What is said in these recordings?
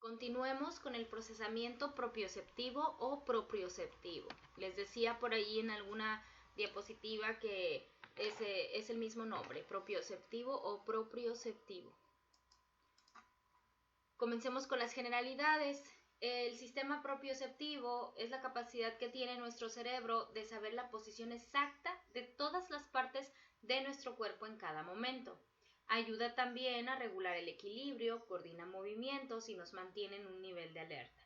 Continuemos con el procesamiento propioceptivo o proprioceptivo. Les decía por ahí en alguna diapositiva que es el mismo nombre, propioceptivo o proprioceptivo. Comencemos con las generalidades. El sistema propioceptivo es la capacidad que tiene nuestro cerebro de saber la posición exacta de todas las partes de nuestro cuerpo en cada momento. Ayuda también a regular el equilibrio, coordina movimientos y nos mantiene en un nivel de alerta.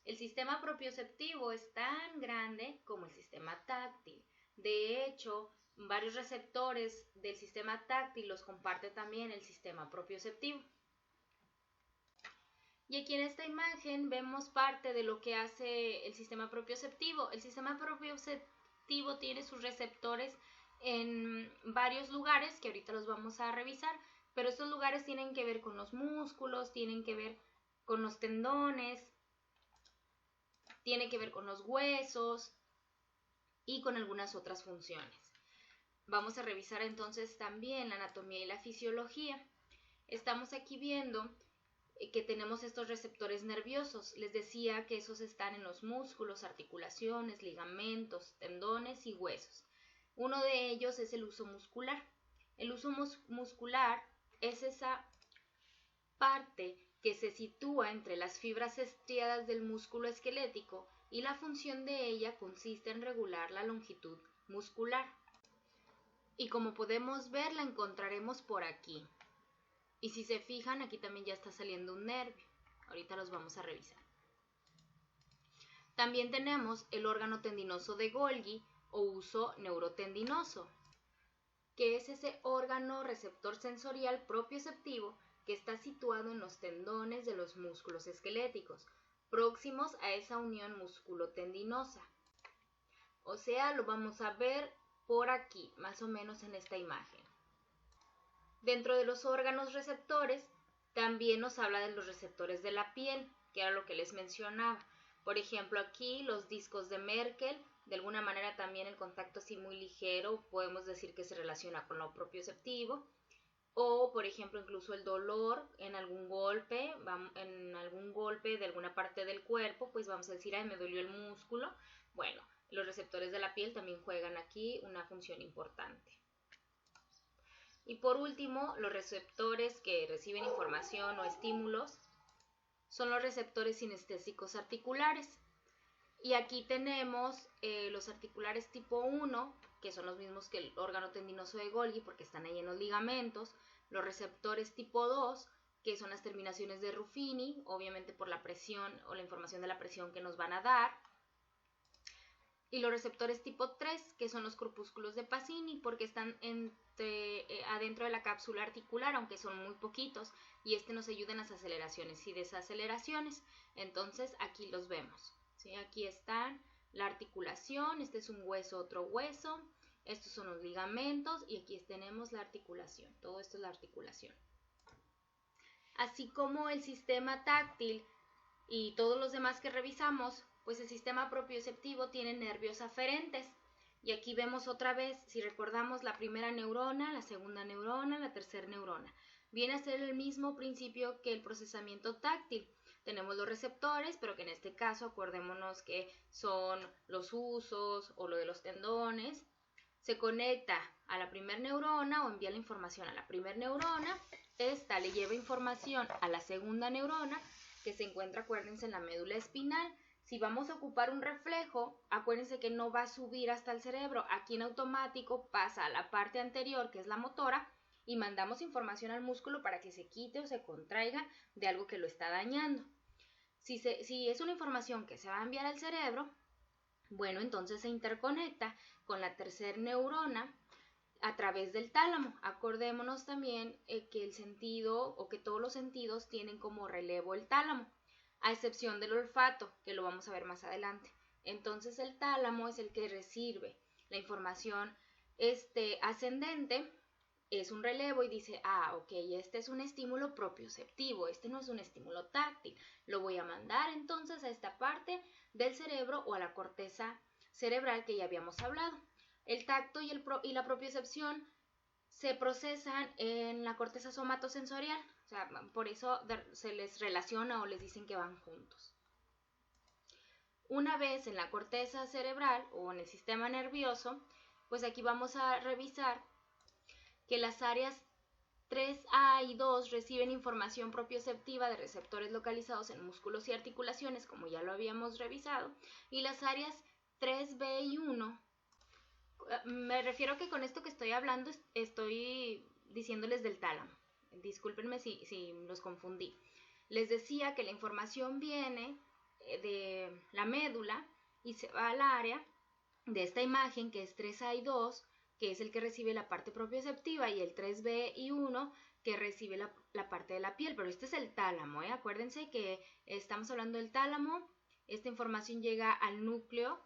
El sistema propioceptivo es tan grande como el sistema táctil. De hecho, varios receptores del sistema táctil los comparte también el sistema propioceptivo. Y aquí en esta imagen vemos parte de lo que hace el sistema propioceptivo. El sistema propioceptivo tiene sus receptores en varios lugares, que ahorita los vamos a revisar, pero estos lugares tienen que ver con los músculos, tienen que ver con los tendones, tienen que ver con los huesos y con algunas otras funciones. Vamos a revisar entonces también la anatomía y la fisiología. Estamos aquí viendo que tenemos estos receptores nerviosos. Les decía que esos están en los músculos, articulaciones, ligamentos, tendones y huesos. Uno de ellos es el uso muscular. El uso muscular es esa parte que se sitúa entre las fibras estriadas del músculo esquelético y la función de ella consiste en regular la longitud muscular. Y como podemos ver, la encontraremos por aquí. Y si se fijan, aquí también ya está saliendo un nervio. Ahorita los vamos a revisar. También tenemos el órgano tendinoso de Golgi o uso neurotendinoso, que es ese órgano receptor sensorial propioceptivo que está situado en los tendones de los músculos esqueléticos, próximos a esa unión musculotendinosa. O sea, lo vamos a ver por aquí, más o menos en esta imagen. Dentro de los órganos receptores, también nos habla de los receptores de la piel, que era lo que les mencionaba. Por ejemplo, aquí los discos de Merkel, de alguna manera también el contacto así muy ligero, podemos decir que se relaciona con lo propioceptivo. O, por ejemplo, incluso el dolor en algún golpe de alguna parte del cuerpo, pues vamos a decir, ay, me dolió el músculo. Bueno, los receptores de la piel también juegan aquí una función importante. Y por último, los receptores que reciben información o estímulos son los receptores sinestésicos articulares. Y aquí tenemos los articulares tipo 1, que son los mismos que el órgano tendinoso de Golgi porque están ahí en los ligamentos. Los receptores tipo 2, que son las terminaciones de Ruffini, obviamente por la presión o la información de la presión que nos van a dar. Y los receptores tipo 3, que son los corpúsculos de Pacini, porque están adentro de la cápsula articular, aunque son muy poquitos, y nos ayuda en las aceleraciones y desaceleraciones. Entonces aquí los vemos, ¿sí? Aquí está la articulación, este es un hueso, otro hueso, estos son los ligamentos, y aquí tenemos la articulación, todo esto es la articulación. Así como el sistema táctil y todos los demás que revisamos, pues el sistema propioceptivo tiene nervios aferentes. Y aquí vemos otra vez, si recordamos, la primera neurona, la segunda neurona, la tercera neurona. Viene a ser el mismo principio que el procesamiento táctil. Tenemos los receptores, pero que en este caso acordémonos que son los usos o lo de los tendones. Se conecta a la primera neurona o envía la información a la primera neurona. Esta le lleva información a la segunda neurona, que se encuentra, acuérdense, en la médula espinal. Si vamos a ocupar un reflejo, acuérdense que no va a subir hasta el cerebro. Aquí en automático pasa a la parte anterior, que es la motora, y mandamos información al músculo para que se quite o se contraiga de algo que lo está dañando. Si es una información que se va a enviar al cerebro, bueno, entonces se interconecta con la tercera neurona a través del tálamo. Acordémonos también que el sentido o que todos los sentidos tienen como relevo el tálamo, a excepción del olfato, que lo vamos a ver más adelante. Entonces el tálamo es el que recibe la información ascendente, es un relevo y dice, ok, este es un estímulo propioceptivo, este no es un estímulo táctil, lo voy a mandar entonces a esta parte del cerebro o a la corteza cerebral que ya habíamos hablado. El tacto y la propiocepción se procesan en la corteza somatosensorial. O sea, por eso se les relaciona o les dicen que van juntos. Una vez en la corteza cerebral o en el sistema nervioso, pues aquí vamos a revisar que las áreas 3A y 2 reciben información propioceptiva de receptores localizados en músculos y articulaciones, como ya lo habíamos revisado, y las áreas 3B y 1, me refiero que con esto que estoy hablando estoy diciéndoles del tálamo. Discúlpenme si los confundí. Les decía que la información viene de la médula y se va al área de esta imagen que es 3A y 2, que es el que recibe la parte propioceptiva, y el 3B y 1 que recibe la parte de la piel, pero este es el tálamo, ¿eh? Acuérdense que estamos hablando del tálamo. Esta información llega al núcleo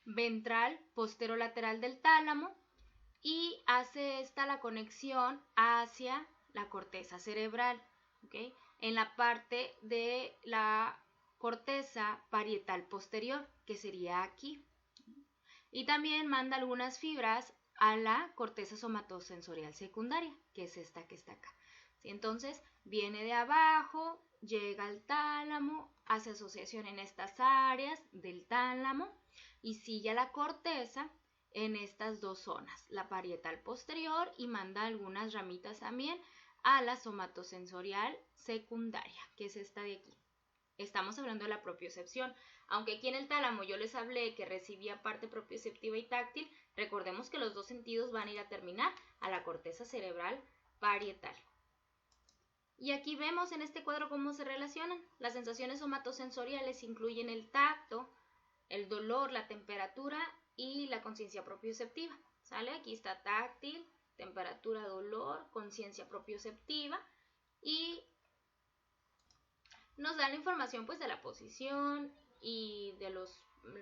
ventral posterolateral del tálamo y hace esta la conexión hacia la corteza cerebral, ¿okay? En la parte de la corteza parietal posterior, que sería aquí. Y también manda algunas fibras a la corteza somatosensorial secundaria, que es esta que está acá. ¿Sí? Entonces, viene de abajo, llega al tálamo, hace asociación en estas áreas del tálamo y sigue a la corteza en estas dos zonas, la parietal posterior, y manda algunas ramitas también a la somatosensorial secundaria, que es esta de aquí. Estamos hablando de la propiocepción. Aunque aquí en el tálamo yo les hablé que recibía parte propioceptiva y táctil, recordemos que los dos sentidos van a ir a terminar a la corteza cerebral parietal. Y aquí vemos en este cuadro cómo se relacionan. Las sensaciones somatosensoriales incluyen el tacto, el dolor, la temperatura y la conciencia propioceptiva. ¿Sale? Aquí está táctil, temperatura, dolor, conciencia propioceptiva, y nos da la información pues de la posición y de la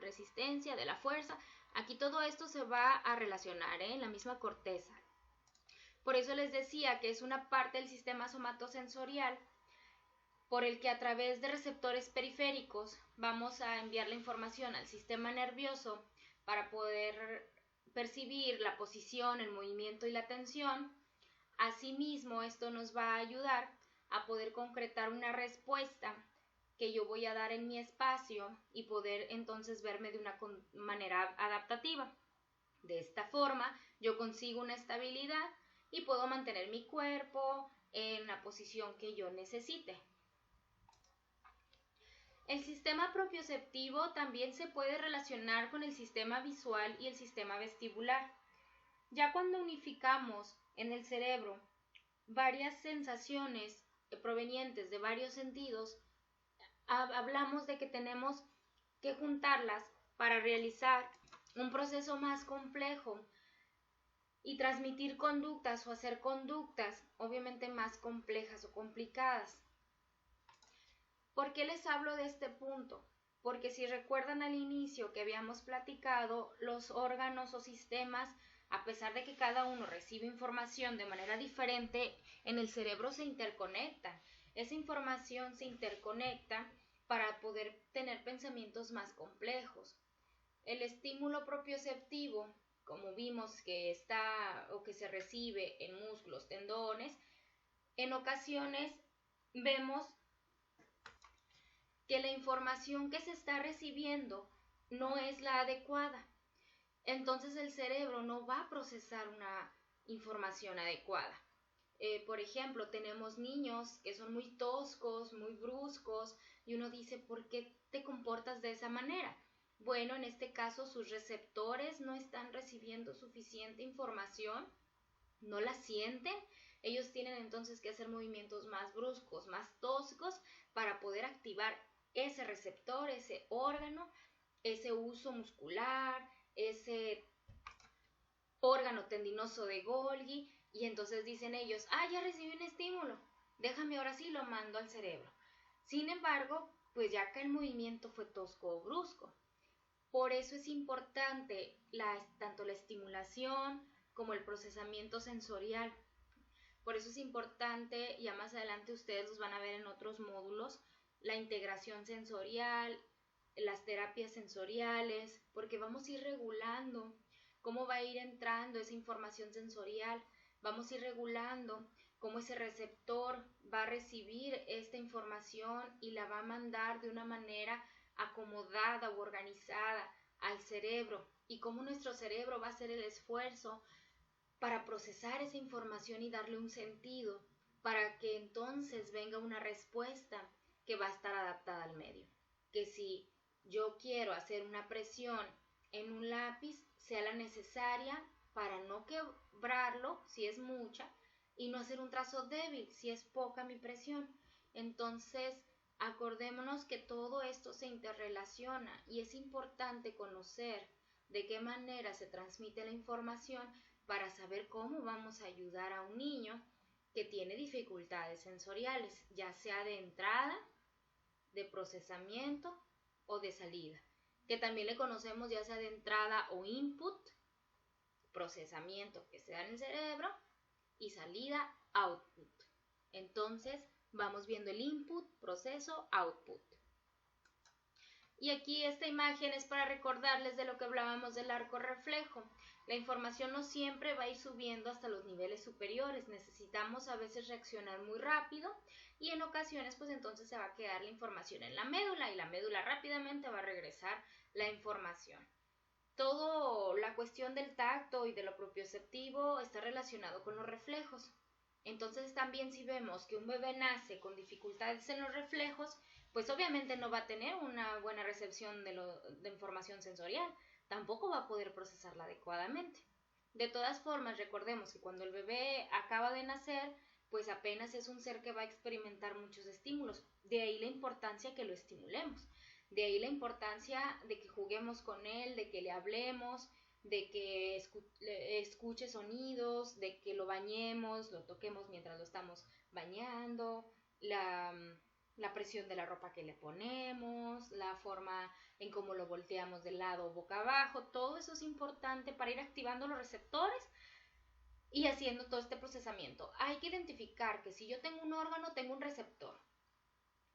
resistencia, de la fuerza. Aquí todo esto se va a relacionar en la misma corteza. Por eso les decía que es una parte del sistema somatosensorial por el que a través de receptores periféricos vamos a enviar la información al sistema nervioso para poder percibir la posición, el movimiento y la tensión. Asimismo, esto nos va a ayudar a poder concretar una respuesta que yo voy a dar en mi espacio y poder entonces verme de una manera adaptativa. De esta forma, yo consigo una estabilidad y puedo mantener mi cuerpo en la posición que yo necesite. El sistema propioceptivo también se puede relacionar con el sistema visual y el sistema vestibular. Ya cuando unificamos en el cerebro varias sensaciones provenientes de varios sentidos, hablamos de que tenemos que juntarlas para realizar un proceso más complejo y transmitir conductas o hacer conductas obviamente más complejas o complicadas. ¿Por qué les hablo de este punto? Porque si recuerdan al inicio que habíamos platicado, los órganos o sistemas, a pesar de que cada uno recibe información de manera diferente, en el cerebro se interconectan. Esa información se interconecta para poder tener pensamientos más complejos. El estímulo propioceptivo, como vimos que está o que se recibe en músculos, tendones, en ocasiones vemos que la información que se está recibiendo no es la adecuada. Entonces el cerebro no va a procesar una información adecuada. Por ejemplo, tenemos niños que son muy toscos, muy bruscos, y uno dice, ¿por qué te comportas de esa manera? Bueno, en este caso sus receptores no están recibiendo suficiente información, no la sienten. Ellos tienen entonces que hacer movimientos más bruscos, más toscos, para poder activar ese receptor, ese órgano, ese uso muscular, ese órgano tendinoso de Golgi, y entonces dicen ellos, ya recibí un estímulo, déjame ahora sí lo mando al cerebro. Sin embargo, pues ya que el movimiento fue tosco o brusco. Por eso es importante tanto la estimulación como el procesamiento sensorial. Por eso es importante, ya más adelante ustedes los van a ver en otros módulos, la integración sensorial, las terapias sensoriales, porque vamos a ir regulando cómo va a ir entrando esa información sensorial. Vamos a ir regulando cómo ese receptor va a recibir esta información y la va a mandar de una manera acomodada u organizada al cerebro, y cómo nuestro cerebro va a hacer el esfuerzo para procesar esa información y darle un sentido, para que entonces venga una respuesta que va a estar adaptada al medio. Que si yo quiero hacer una presión en un lápiz, sea la necesaria para no quebrarlo, si es mucha, y no hacer un trazo débil, si es poca mi presión. Entonces, acordémonos que todo esto se interrelaciona y es importante conocer de qué manera se transmite la información para saber cómo vamos a ayudar a un niño que tiene dificultades sensoriales, ya sea de entrada, de procesamiento o de salida, que también le conocemos ya sea de entrada o input, procesamiento que se da en el cerebro, y salida, output. Entonces, vamos viendo el input, proceso, output. Y aquí esta imagen es para recordarles de lo que hablábamos del arco reflejo. La información no siempre va a ir subiendo hasta los niveles superiores. Necesitamos a veces reaccionar muy rápido y en ocasiones pues entonces se va a quedar la información en la médula y la médula rápidamente va a regresar la información. Todo la cuestión del tacto y de lo propioceptivo está relacionado con los reflejos. Entonces también si vemos que un bebé nace con dificultades en los reflejos, pues obviamente no va a tener una buena recepción de información sensorial, tampoco va a poder procesarla adecuadamente. De todas formas, recordemos que cuando el bebé acaba de nacer, pues apenas es un ser que va a experimentar muchos estímulos, de ahí la importancia que lo estimulemos. De ahí la importancia de que juguemos con él, de que le hablemos, de que escuche sonidos, de que lo bañemos, lo toquemos mientras lo estamos bañando, la presión de la ropa que le ponemos, la forma en cómo lo volteamos de lado o boca abajo. Todo eso es importante para ir activando los receptores y haciendo todo este procesamiento. Hay que identificar que si yo tengo un órgano, tengo un receptor.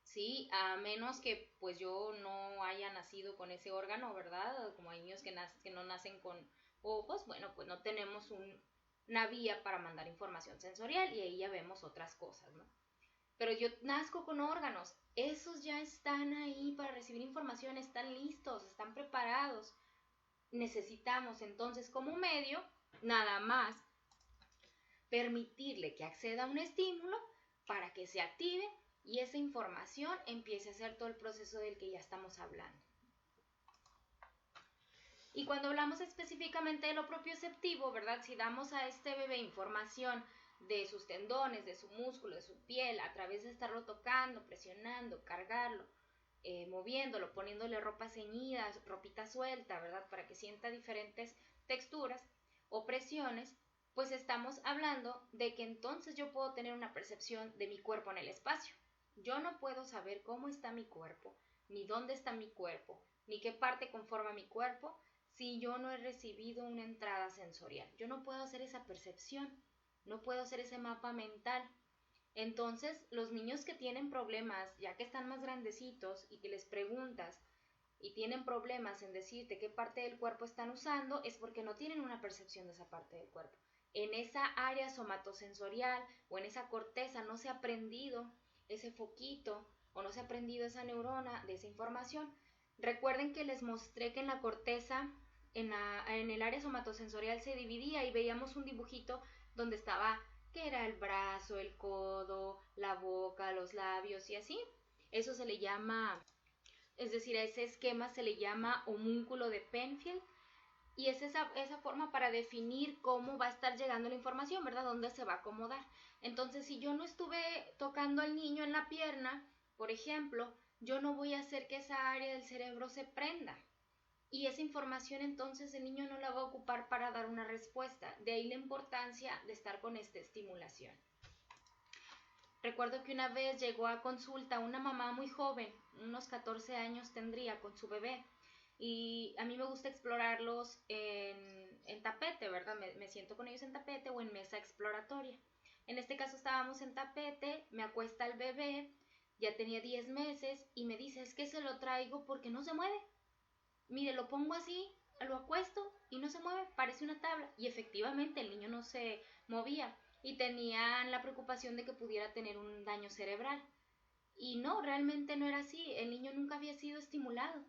Sí, a menos que pues yo no haya nacido con ese órgano, ¿verdad? Como hay niños que no nacen con ojos, bueno, pues no tenemos una vía para mandar información sensorial y ahí ya vemos otras cosas, ¿no? Pero yo nazco con órganos, esos ya están ahí para recibir información, están listos, están preparados. Necesitamos entonces como medio nada más permitirle que acceda a un estímulo para que se active y esa información empiece a hacer todo el proceso del que ya estamos hablando. Y cuando hablamos específicamente de lo propioceptivo, ¿verdad? Si damos a este bebé información de sus tendones, de su músculo, de su piel, a través de estarlo tocando, presionando, cargarlo, moviéndolo, poniéndole ropa ceñida, ropita suelta, ¿verdad? Para que sienta diferentes texturas o presiones, pues estamos hablando de que entonces yo puedo tener una percepción de mi cuerpo en el espacio. Yo no puedo saber cómo está mi cuerpo, ni dónde está mi cuerpo, ni qué parte conforma mi cuerpo, si yo no he recibido una entrada sensorial. Yo no puedo hacer esa percepción, no puedo hacer ese mapa mental. Entonces, los niños que tienen problemas, ya que están más grandecitos y que les preguntas y tienen problemas en decirte qué parte del cuerpo están usando, es porque no tienen una percepción de esa parte del cuerpo. En esa área somatosensorial o en esa corteza no se ha aprendido ese foquito o no se ha aprendido esa neurona de esa información. Recuerden que les mostré que en la corteza, en el área somatosensorial se dividía y veíamos un dibujito donde estaba que era el brazo, el codo, la boca, los labios y así. Eso se le llama, es decir, a ese esquema se le llama homúnculo de Penfield y es esa forma para definir cómo va a estar llegando la información, ¿verdad? Dónde se va a acomodar. Entonces, si yo no estuve tocando al niño en la pierna, por ejemplo, yo no voy a hacer que esa área del cerebro se prenda. Y esa información entonces el niño no la va a ocupar para dar una respuesta. De ahí la importancia de estar con esta estimulación. Recuerdo que una vez llegó a consulta una mamá muy joven, unos 14 años tendría con su bebé. Y a mí me gusta explorarlos en tapete, ¿verdad? Me siento con ellos en tapete o en mesa exploratoria. En este caso estábamos en tapete, me acuesta el bebé, ya tenía 10 meses y me dice, es que se lo traigo porque no se mueve. Mire, lo pongo así, lo acuesto y no se mueve, parece una tabla. Y efectivamente el niño no se movía y tenían la preocupación de que pudiera tener un daño cerebral. Y no, realmente no era así, el niño nunca había sido estimulado.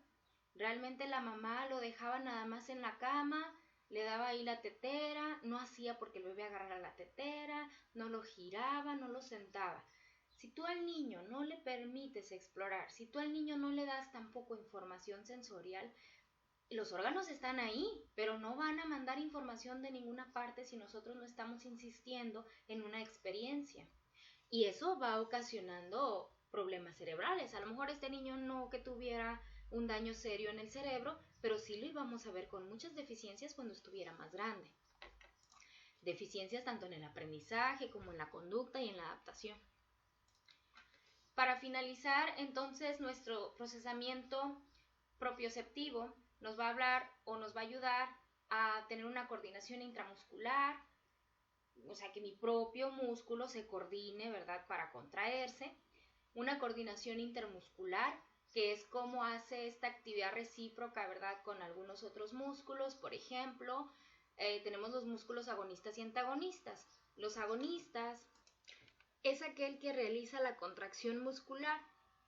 Realmente la mamá lo dejaba nada más en la cama, le daba ahí la tetera, no hacía porque el bebé agarrara la tetera, no lo giraba, no lo sentaba. Si tú al niño no le permites explorar, si tú al niño no le das tampoco información sensorial, los órganos están ahí, pero no van a mandar información de ninguna parte si nosotros no estamos insistiendo en una experiencia. Y eso va ocasionando problemas cerebrales. A lo mejor este niño no que tuviera un daño serio en el cerebro, pero sí lo íbamos a ver con muchas deficiencias cuando estuviera más grande. Deficiencias tanto en el aprendizaje como en la conducta y en la adaptación. Para finalizar, entonces, nuestro procesamiento propioceptivo nos va a hablar o nos va a ayudar a tener una coordinación intramuscular, o sea, que mi propio músculo se coordine, ¿verdad?, para contraerse. Una coordinación intermuscular, que es cómo hace esta actividad recíproca, ¿verdad?, con algunos otros músculos. Por ejemplo, tenemos los músculos agonistas y antagonistas. Los agonistas es aquel que realiza la contracción muscular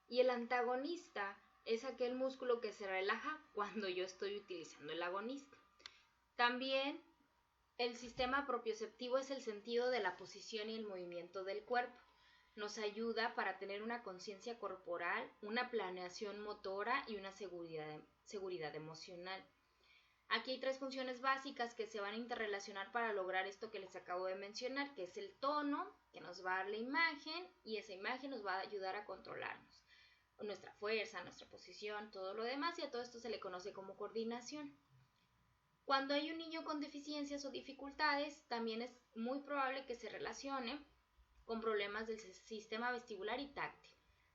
y el antagonista es aquel músculo que se relaja cuando yo estoy utilizando el agonista. También el sistema propioceptivo es el sentido de la posición y el movimiento del cuerpo. Nos ayuda para tener una conciencia corporal, una planeación motora y una seguridad emocional. Aquí hay 3 funciones básicas que se van a interrelacionar para lograr esto que les acabo de mencionar, que es el tono, que nos va a dar la imagen, y esa imagen nos va a ayudar a controlarnos. Nuestra fuerza, nuestra posición, todo lo demás, y a todo esto se le conoce como coordinación. Cuando hay un niño con deficiencias o dificultades, también es muy probable que se relacione con problemas del sistema vestibular y táctil.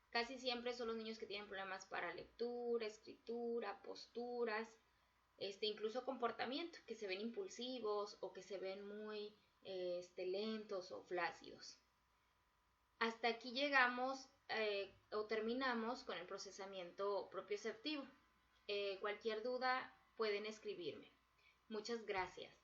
Casi siempre son los niños que tienen problemas para lectura, escritura, posturas, incluso comportamiento, que se ven impulsivos o que se ven muy lentos o flácidos. Hasta aquí llegamos o terminamos con el procesamiento propioceptivo. Cualquier duda pueden escribirme. Muchas gracias.